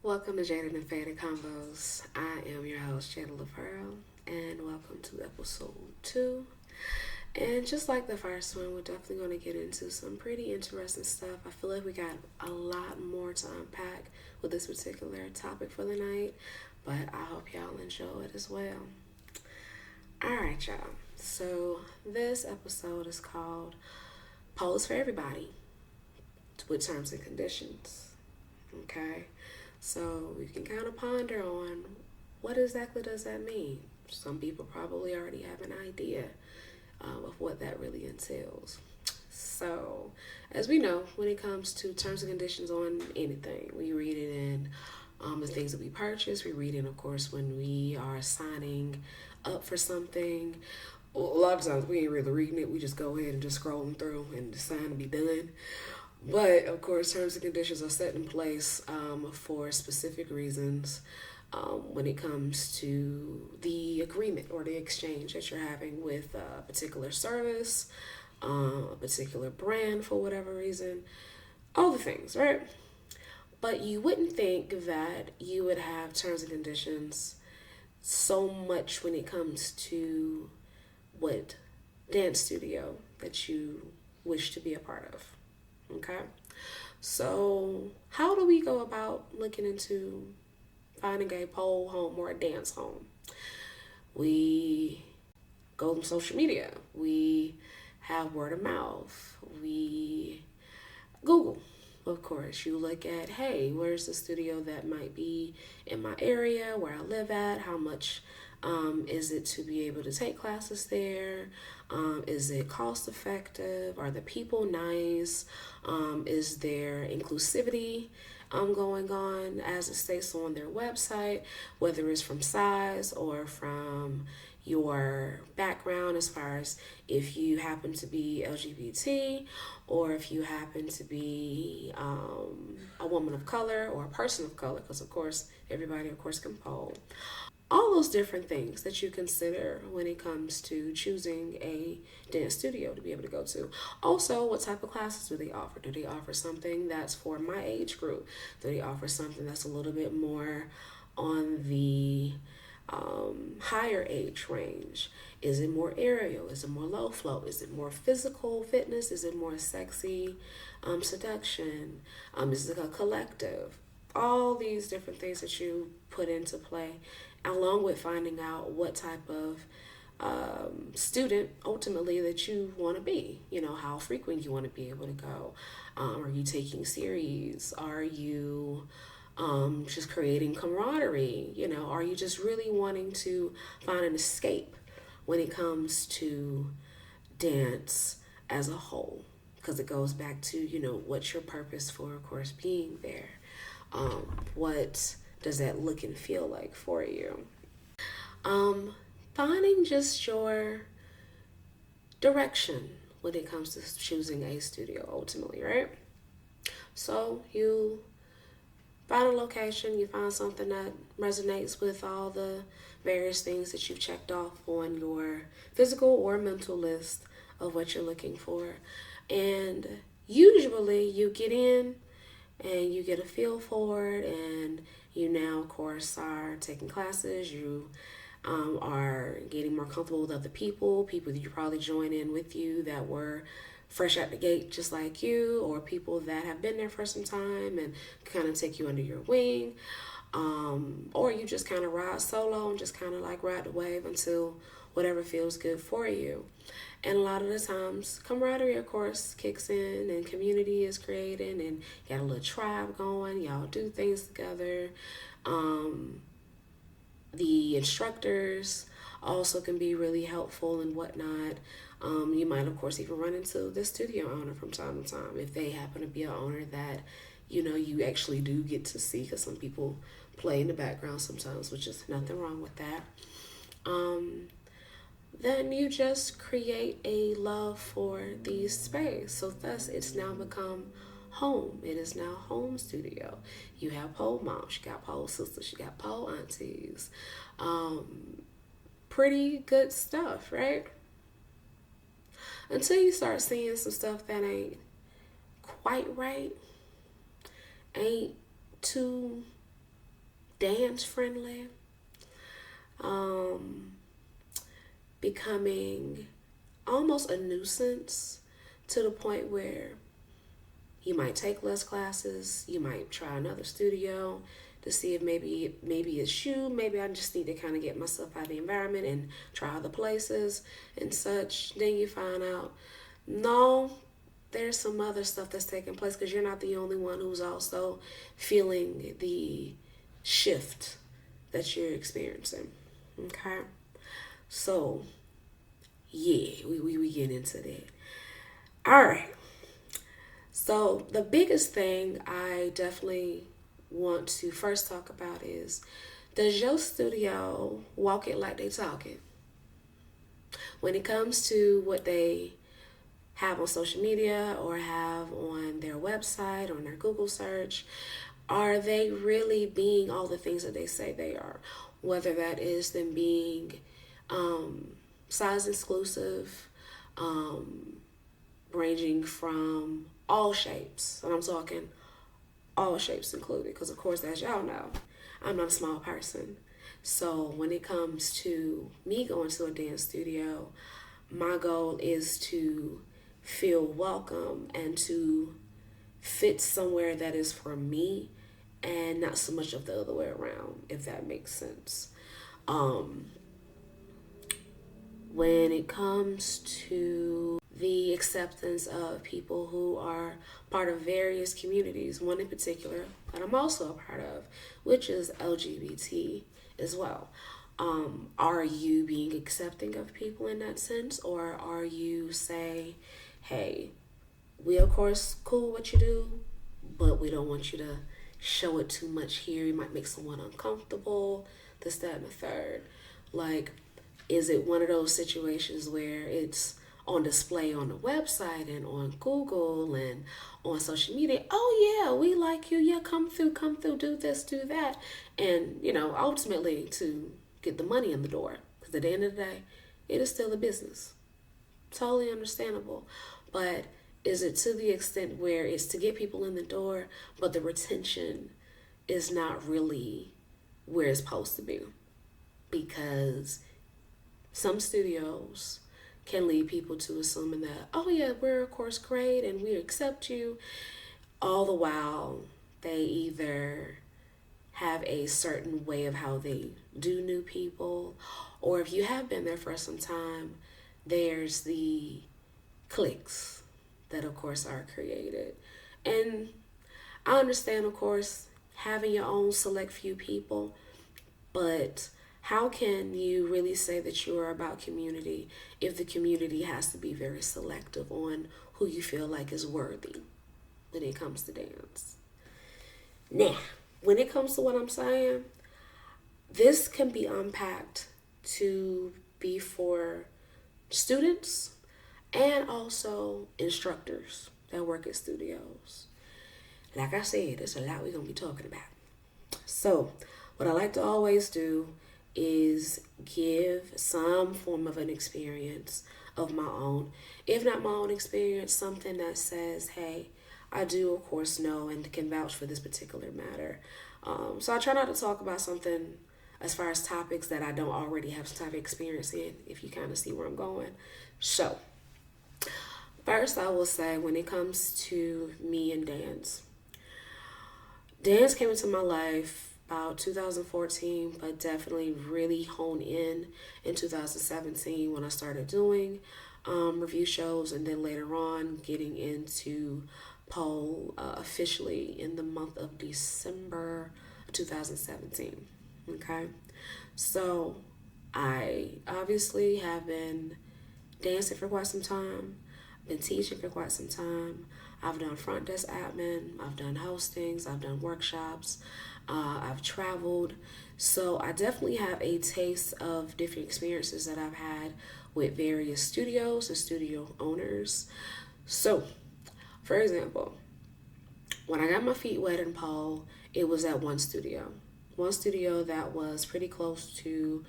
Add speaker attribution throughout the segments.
Speaker 1: Welcome to Jaded and Faded Convos. I am your host, Jada La Pearl, and welcome to episode 2. And just like the first one, we're definitely going to get into some pretty interesting stuff. I feel like we got a lot more to unpack with this particular topic for the night, but I hope y'all enjoy it as well. Alright, y'all. So, this episode is called Polls for Everybody with Terms and Conditions. Okay? So you can kind of ponder on what exactly does that mean. Some people probably already have an idea of what that really entails. So, as we know, when it comes to terms and conditions on anything, we read it in the things that we purchase. We read it, of course, when we are signing up for something. A lot of times we ain't really reading it. We just go ahead and just scrolling through and decide to be done. But of course, terms and conditions are set in place for specific reasons when it comes to the agreement or the exchange that you're having with a particular service, a particular brand for whatever reason, all the things, right? But you wouldn't think that you would have terms and conditions so much when it comes to what dance studio that you wish to be a part of. Okay, so how do we go about looking into finding a pole home or a dance home? We go on social media. We have word of mouth. We Google, of course. You look at, hey, where's the studio that might be in my area, where I live at? How much is it to be able to take classes there? Is it cost effective? Are the people nice? Is there inclusivity going on as it states on their website, whether it's from size or from your background, as far as if you happen to be LGBT or if you happen to be a woman of color or a person of color, because of course everybody of course can poll. All those different things that you consider when it comes to choosing a dance studio to be able to go to. Also, what type of classes do they offer? Do they offer something that's for my age group? Do they offer something that's a little bit more on the higher age range? Is it more aerial? Is it more low flow? Is it more physical fitness? Is it more sexy seduction? Is it a collective? All these different things that you put into play, along with finding out what type of student ultimately that you want to be. You know, how frequent you want to be able to go. Are you taking series? Are you just creating camaraderie? You know, are you just really wanting to find an escape when it comes to dance as a whole? Because it goes back to, you know, what's your purpose for, of course, being there. What does that look and feel like for you? Finding just your direction when it comes to choosing a studio ultimately, right? So you find a location, you find something that resonates with all the various things that you've checked off on your physical or mental list of what you're looking for. And usually you get in and you get a feel for it, and you now of course are taking classes. You are getting more comfortable with other people that you probably join in with you that were fresh out the gate just like you, or people that have been there for some time and kind of take you under your wing, or you just kind of ride solo and just kind of like ride the wave until whatever feels good for you. And a lot of the times, camaraderie, of course, kicks in and community is created and you got a little tribe going. Y'all do things together. The instructors also can be really helpful and whatnot. You might, of course, even run into the studio owner from time to time if they happen to be an owner that, you know, you actually do get to see, because some people play in the background sometimes, which is nothing wrong with that. Then you just create a love for the space. So thus it's now become home. It is now home studio. You have pole moms, you got pole sisters, you got pole aunties. Pretty good stuff, right? Until you start seeing some stuff that ain't quite right, ain't too dance friendly, becoming almost a nuisance to the point where you might take less classes, you might try another studio to see if maybe it's you, maybe I just need to kind of get myself out of the environment and try other places and such. Then you find out, no, there's some other stuff that's taking place because you're not the only one who's also feeling the shift that you're experiencing. Okay? So, yeah, we get into that. All right. So, the biggest thing I definitely want to first talk about is, does your studio walk it like they talk it? When it comes to what they have on social media or have on their website or on their Google search, are they really being all the things that they say they are? Whether that is them being size exclusive, ranging from all shapes, and I'm talking all shapes included, because of course, as y'all know, I'm not a small person. So when it comes to me going to a dance studio, my goal is to feel welcome and to fit somewhere that is for me and not so much of the other way around, if that makes sense. When it comes to the acceptance of people who are part of various communities, one in particular that I'm also a part of, which is LGBT as well. Are you being accepting of people in that sense, or are you saying, hey, we of course cool what you do, but we don't want you to show it too much here. You might make someone uncomfortable, this, that, and the third. Like, is it one of those situations where it's on display on the website and on Google and on social media? Oh yeah, we like you. Yeah, come through, do this, do that. And, ultimately to get the money in the door. Because at the end of the day, it is still a business. Totally understandable. But is it to the extent where it's to get people in the door, but the retention is not really where it's supposed to be? Because some studios can lead people to assuming that, oh yeah, we're of course great and we accept you. All the while, they either have a certain way of how they do new people, or if you have been there for some time, there's the cliques that of course are created. And I understand, of course, having your own select few people, but how can you really say that you are about community if the community has to be very selective on who you feel like is worthy when it comes to dance? Now, when it comes to what I'm saying, this can be unpacked to be for students and also instructors that work at studios. Like I said, there's a lot we're going to be talking about. So, what I like to always do is give some form of an experience of my own. If not my own experience, something that says, hey, I do of course know and can vouch for this particular matter. So I try not to talk about something as far as topics that I don't already have some type of experience in, if you kind of see where I'm going. So, first I will say, when it comes to me and dance came into my life about 2014, but definitely really honed in 2017 when I started doing review shows, and then later on getting into pole officially in the month of December 2017. Okay, so I obviously have been dancing for quite some time, been teaching for quite some time. I've done front desk admin, I've done hostings, I've done workshops, I've traveled. So I definitely have a taste of different experiences that I've had with various studios and studio owners. So, for example, when I got my feet wet in pole, it was at one studio that was pretty close to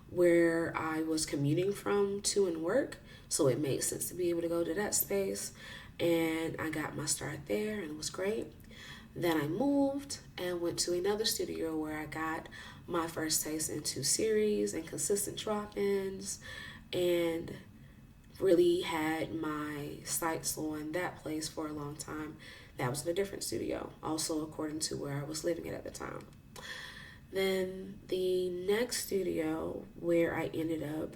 Speaker 1: where I was commuting from to and work. So it made sense to be able to go to that space. And I got my start there, and it was great. Then I moved and went to another studio where I got my first taste into series and consistent drop-ins, and really had my sights on that place for a long time. That was in a different studio, also according to where I was living at the time. Then the next studio where I ended up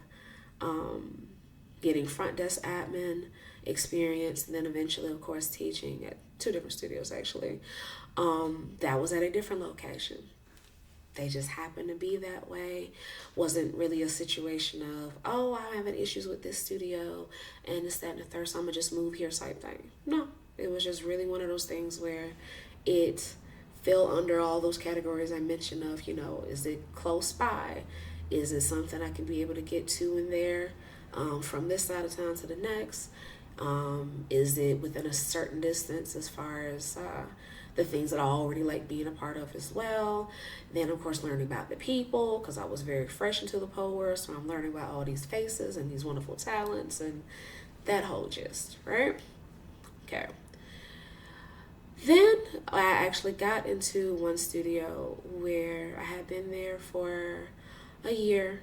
Speaker 1: getting front desk admin experience, and then eventually, of course, teaching at two different studios actually. That was at a different location. They just happened to be that way. Wasn't really a situation of, oh, I'm having issues with this studio and this, that, and the third, so I'm gonna just move here type thing. No, it was just really one of those things where it fell under all those categories I mentioned of, is it close by? Is it something I can be able to get to and there from this side of town to the next? Is it within a certain distance as far as the things that I already like being a part of as well? Then, of course, learning about the people, because I was very fresh into the pole world, so I'm learning about all these faces and these wonderful talents and that whole gist, right? Okay. Then I actually got into one studio where I had been there for a year,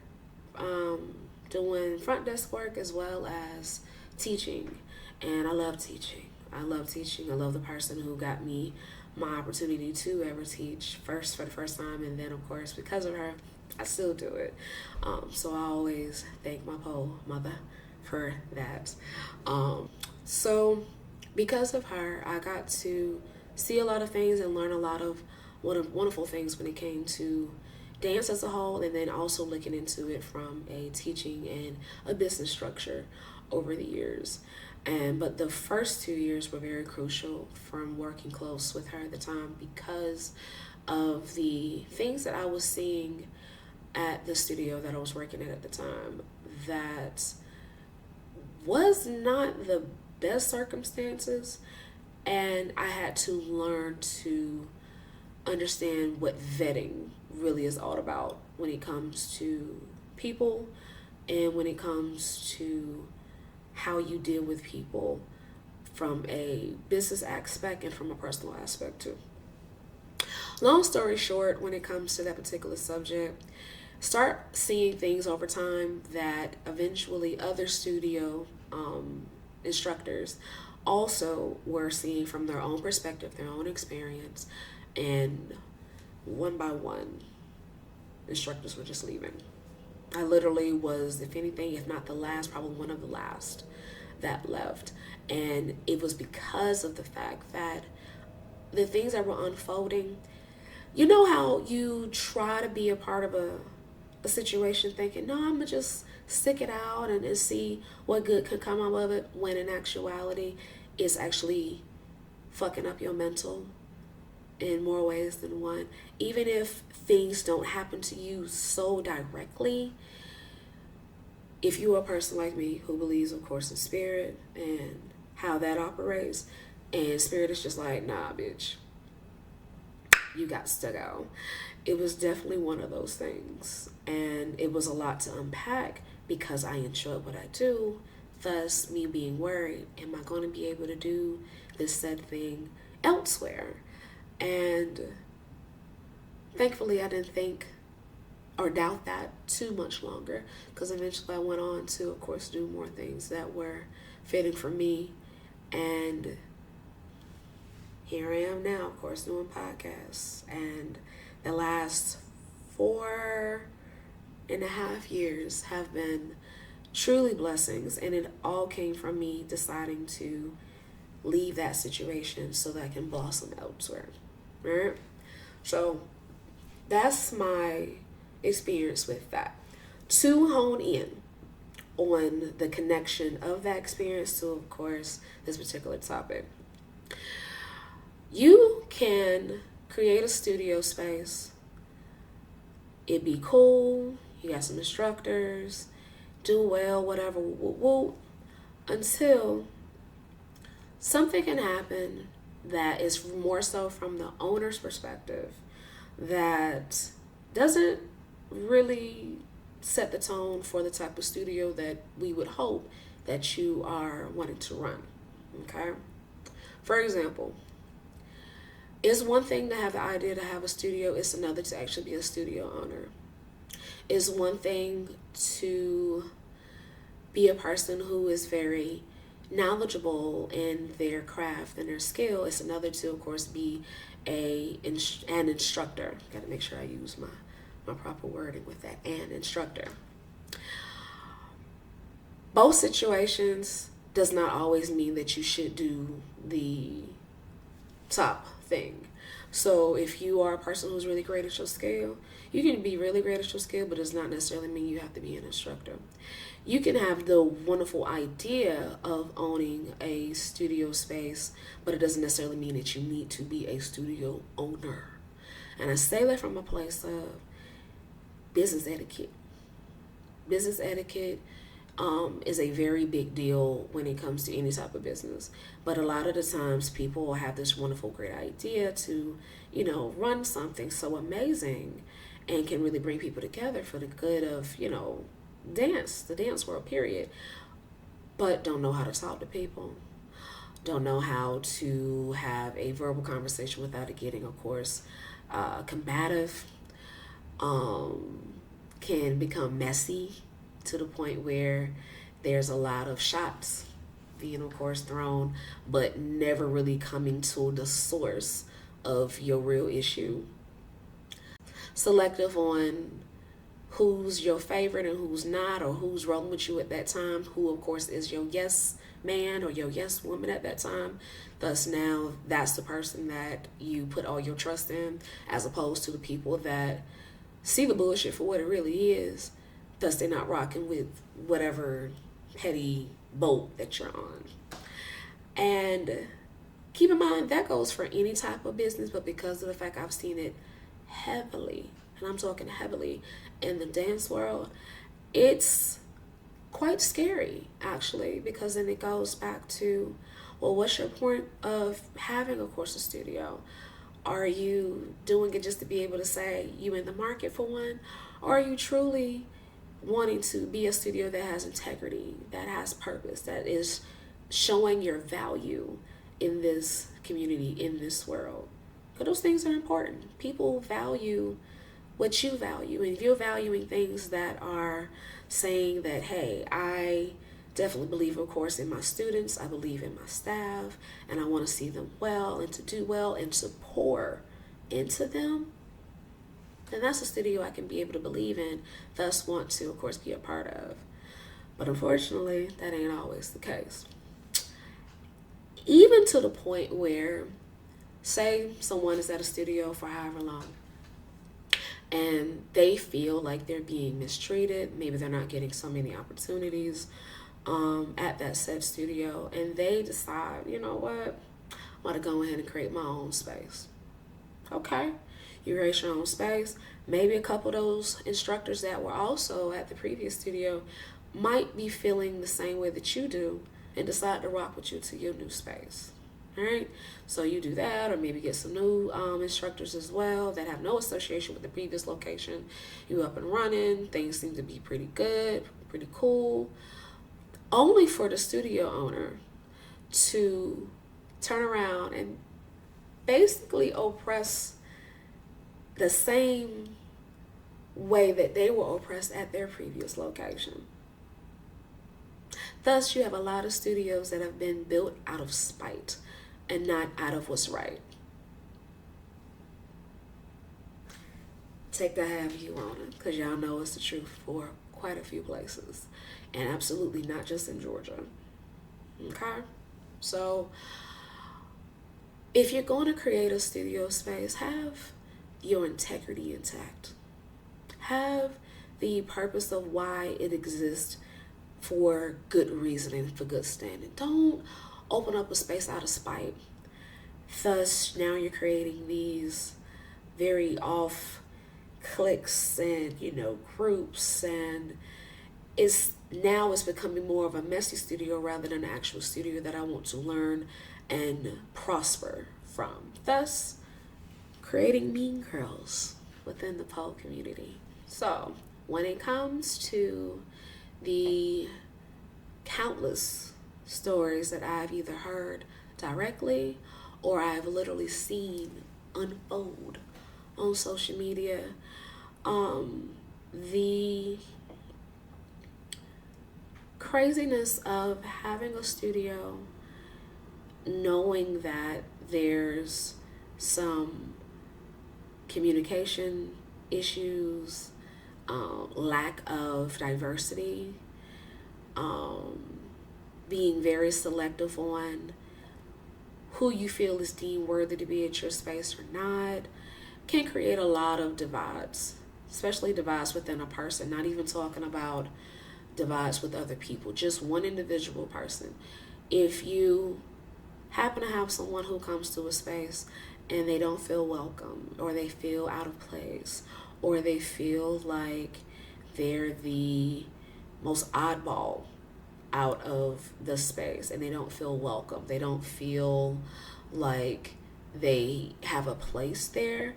Speaker 1: doing front desk work as well as teaching. And I love teaching. I love teaching. I love the person who got me my opportunity to ever teach for the first time. And then, of course, because of her, I still do it. So I always thank my pole mother for that. So because of her, I got to see a lot of things and learn a lot of wonderful things when it came to dance as a whole, and then also looking into it from a teaching and a business structure over the years. But the first 2 years were very crucial from working close with her at the time because of the things that I was seeing at the studio that I was working at the time that was not the best circumstances, and I had to learn to understand what vetting really is all about when it comes to people and when it comes to how you deal with people from a business aspect and from a personal aspect too. Long story short, when it comes to that particular subject, start seeing things over time that eventually other studio instructors also were seeing from their own perspective, their own experience, and one by one, instructors were just leaving. I literally was, if anything, if not the last, probably one of the last that left. And it was because of the fact that the things that were unfolding, you know how you try to be a part of a situation thinking, no, I'm going to just stick it out and see what good could come out of it, when in actuality, it's actually fucking up your mental in more ways than one. Even if things don't happen to you so directly, if you're a person like me who believes, of course, in spirit and how that operates, and spirit is just like, nah, bitch, you got to go. It was definitely one of those things. And it was a lot to unpack because I enjoy what I do. Thus, me being worried, am I going to be able to do this said thing elsewhere? And thankfully, I didn't think or doubt that too much longer, because eventually I went on to, of course, do more things that were fitting for me. And here I am now, of course, doing podcasts. And the last 4.5 years have been truly blessings, and it all came from me deciding to leave that situation so that I can blossom elsewhere. Right? So that's my experience with that. To hone in on the connection of that experience to, of course, this particular topic, you can create a studio space. It'd be cool. You got some instructors, do well, whatever, until something can happen that is more so from the owner's perspective that doesn't really set the tone for the type of studio that we would hope that you are wanting to run. Okay? For example, It's one thing to have the idea to have a studio, it's another to actually be a studio owner. It's one thing to be a person who is very knowledgeable in their craft and their skill. It's another to, of course, be an instructor. Got to make sure I use my proper wording with that, an instructor. Both situations does not always mean that you should do the top thing. So if you are a person who's really great at your skill, you can be really great at your skill, but it does not necessarily mean you have to be an instructor. You can have the wonderful idea of owning a studio space, but it doesn't necessarily mean that you need to be a studio owner. And I say that from a place of business etiquette. Business etiquette is a very big deal when it comes to any type of business. But a lot of the times people will have this wonderful, great idea to, run something so amazing and can really bring people together for the good of, the dance world, period. But don't know how to talk to people. Don't know how to have a verbal conversation without it getting, of course, combative. Can become messy to the point where there's a lot of shots being, of course, thrown, but never really coming to the source of your real issue. Selective on who's your favorite and who's not, or who's rolling with you at that time, who, of course, is your yes man or your yes woman at that time. Thus, now that's the person that you put all your trust in, as opposed to the people that see the bullshit for what it really is. Thus, they're not rocking with whatever petty boat that you're on. And keep in mind, that goes for any type of business, but because of the fact I've seen it heavily, and I'm talking heavily, in the dance world, it's quite scary, actually, because then it goes back to, well, what's your point of having, of course, a studio? Are you doing it just to be able to say you in the market for one? Or are you truly wanting to be a studio that has integrity, that has purpose, that is showing your value in this community, in this world? Because those things are important. People value what you value. And if you're valuing things that are saying that, hey, I definitely believe, of course, in my students, I believe in my staff, and I want to see them well and to do well and to pour into them, then that's a studio I can be able to believe in, thus want to, of course, be a part of. But unfortunately, that ain't always the case. Even to the point where, say someone is at a studio for however long, and they feel like they're being mistreated, maybe they're not getting so many opportunities at that said studio, and they decide, you know what, I want to go ahead and create my own space. Okay, you create your own space. Maybe a couple of those instructors that were also at the previous studio might be feeling the same way that you do and decide to rock with you to your new space. All right, so you do that, or maybe get some new instructors as well that have no association with the previous location. You up and running, things seem to be pretty good, pretty cool, only for the studio owner to turn around and basically oppress the same way that they were oppressed at their previous location. Thus, you have a lot of studios that have been built out of spite and not out of what's right. Take that however you want it, because y'all know it's the truth for quite a few places, and absolutely not just in Georgia. Okay? So, if you're going to create a studio space, have your integrity intact. Have the purpose of why it exists for good reason and for good standing. Don't open up a space out of spite. Thus, now you're creating these very off cliques and, groups, and it's becoming more of a messy studio rather than an actual studio that I want to learn and prosper from. Thus, creating mean girls within the pole community. So, when it comes to the countless stories that I've either heard directly or I've literally seen unfold on social media. The craziness of having a studio, knowing that there's some communication issues, lack of diversity, being very selective on who you feel is deemed worthy to be at your space or not, can create a lot of divides, especially divides within a person, not even talking about divides with other people, just one individual person. If you happen to have someone who comes to a space and they don't feel welcome, or they feel out of place, or they feel like they're the most oddball out of the space and they don't feel welcome, they don't feel like they have a place there,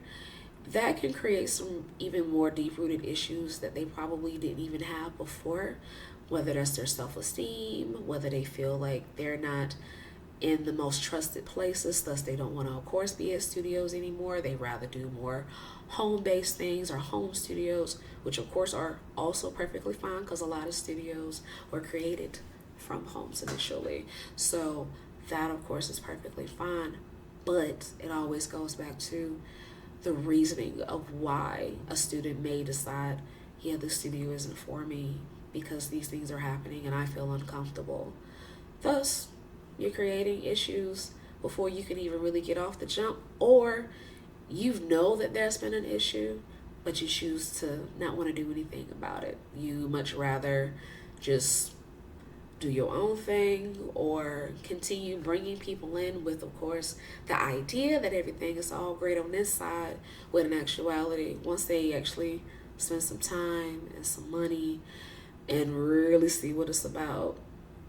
Speaker 1: that can create some even more deep-rooted issues that they probably didn't even have before, whether that's their self-esteem, whether they feel like they're not in the most trusted places, thus they don't want to, of course, be at studios anymore. They rather do more home-based things or home studios, which of course are also perfectly fine because a lot of studios were created from homes initially. So that, of course, is perfectly fine. But it always goes back to the reasoning of why a student may decide, yeah, the studio isn't for me because these things are happening and I feel uncomfortable. Thus, you're creating issues before you can even really get off the jump, or you know that there's been an issue, but you choose to not want to do anything about it. You much rather just do your own thing or continue bringing people in with, of course, the idea that everything is all great on this side, when in actuality, once they actually spend some time and some money and really see what it's about,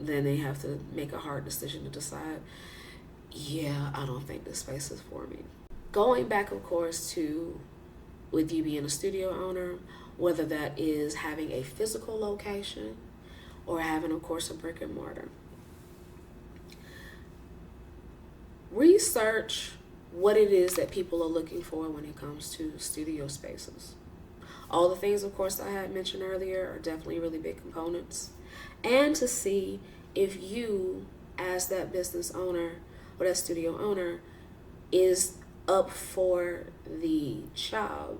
Speaker 1: then they have to make a hard decision to decide, yeah, I don't think this space is for me. Going back, of course, to with you being a studio owner, whether that is having a physical location or having, of course, a brick and mortar. Research what it is that people are looking for when it comes to studio spaces. All the things, of course, I had mentioned earlier are definitely really big components. And to see if you, as that business owner or that studio owner, is up for the job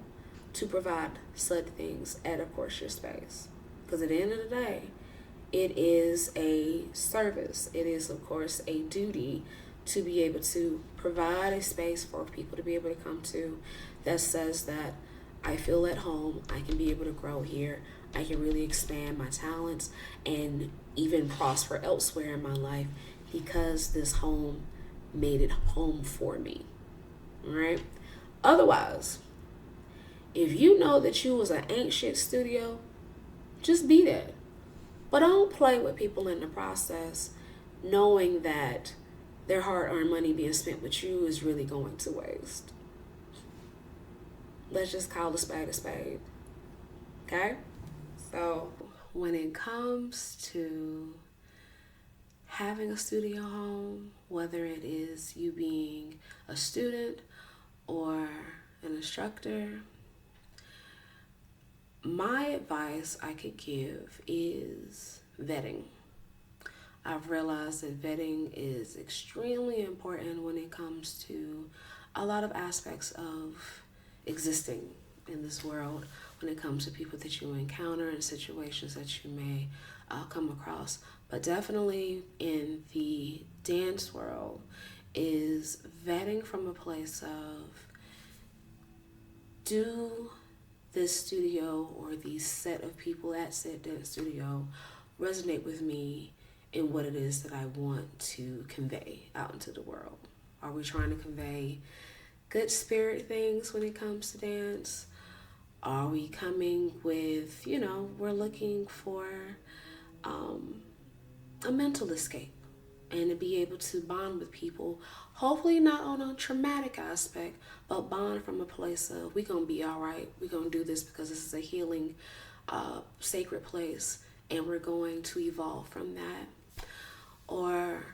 Speaker 1: to provide said things at, of course, your space. Because at the end of the day, it is a service. It is, of course, a duty to be able to provide a space for people to be able to come to that says that I feel at home, I can be able to grow here, I can really expand my talents and even prosper elsewhere in my life because this home made it home for me, right? Otherwise, if you know that you was an ain't shit studio, just be that. But don't play with people in the process, knowing that their hard-earned money being spent with you is really going to waste. Let's just call a spade, okay? So when it comes to having a studio home, whether it is you being a student or an instructor, my advice I could give is vetting. I've realized that vetting is extremely important when it comes to a lot of aspects of existing in this world, when it comes to people that you encounter and situations that you may come across. But definitely in the dance world is vetting from a place of, do this studio or the set of people at said dance studio resonate with me in what it is that I want to convey out into the world? Are we trying to convey good spirit things when it comes to dance? Are we coming with, we're looking for a mental escape and to be able to bond with people, hopefully not on a traumatic aspect, but bond from a place of, we're going to be all right. We're going to do this because this is a healing, sacred place, and we're going to evolve from that. Or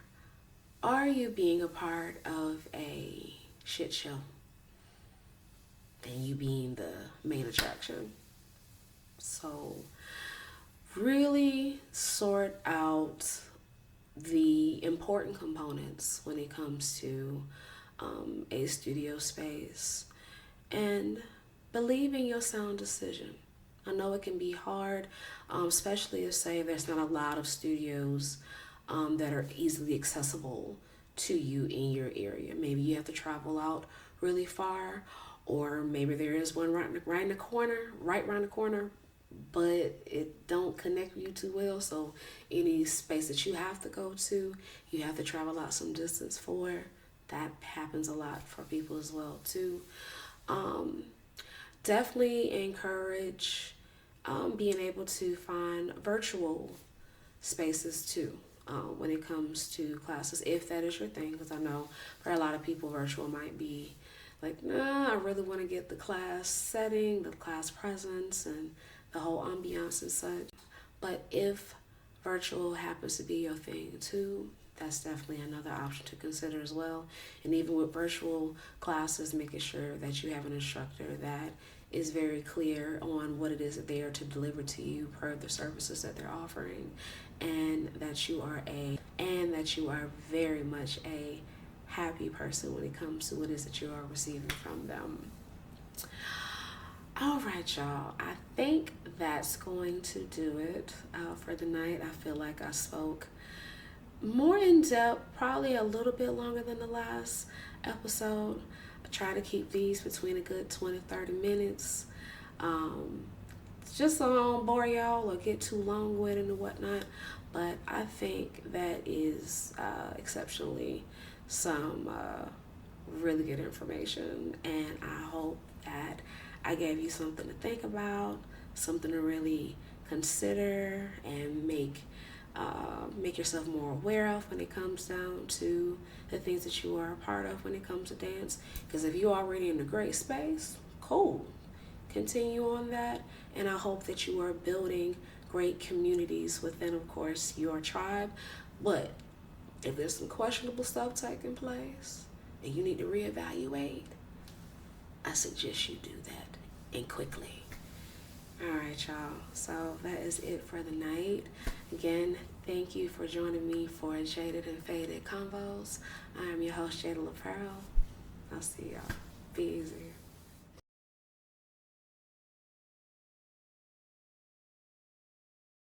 Speaker 1: are you being a part of a shit show and you being the main attraction. So really sort out the important components when it comes to a studio space, and believe in your sound decision. I know it can be hard, especially if, say, there's not a lot of studios that are easily accessible to you in your area. Maybe you have to travel out really far, or maybe there is one right in the corner, right around the corner, but it don't connect you too well. So any space that you have to go to, you have to travel out some distance for. That happens a lot for people as well too. Definitely encourage being able to find virtual spaces too when it comes to classes, if that is your thing, because I know for a lot of people virtual might be like, nah, I really want to get the class setting, the class presence, and the whole ambiance and such. But if virtual happens to be your thing too, that's definitely another option to consider as well. And even with virtual classes, making sure that you have an instructor that is very clear on what it is that they are to deliver to you per the services that they're offering, and that you are very much a happy person when it comes to what it is that you are receiving from them. All right, y'all. I think that's going to do it for the night. I feel like I spoke more in depth, probably a little bit longer than the last episode. I try to keep these between a good 20-30 minutes. Just so I don't bore y'all or get too long with it and whatnot. But I think that is exceptionally some really good information. And I hope that I gave you something to think about, something to really consider and make yourself more aware of when it comes down to the things that you are a part of when it comes to dance. Because if you're already in a great space, cool. Continue on that. And I hope that you are building great communities within, of course, your tribe. But if there's some questionable stuff taking place and you need to reevaluate, I suggest you do that, and quickly. All right, y'all. So that is it for the night. Again, thank you for joining me for Jaded and Faded Convos. I am your host, Jada La Pearl. I'll see y'all. Be easy.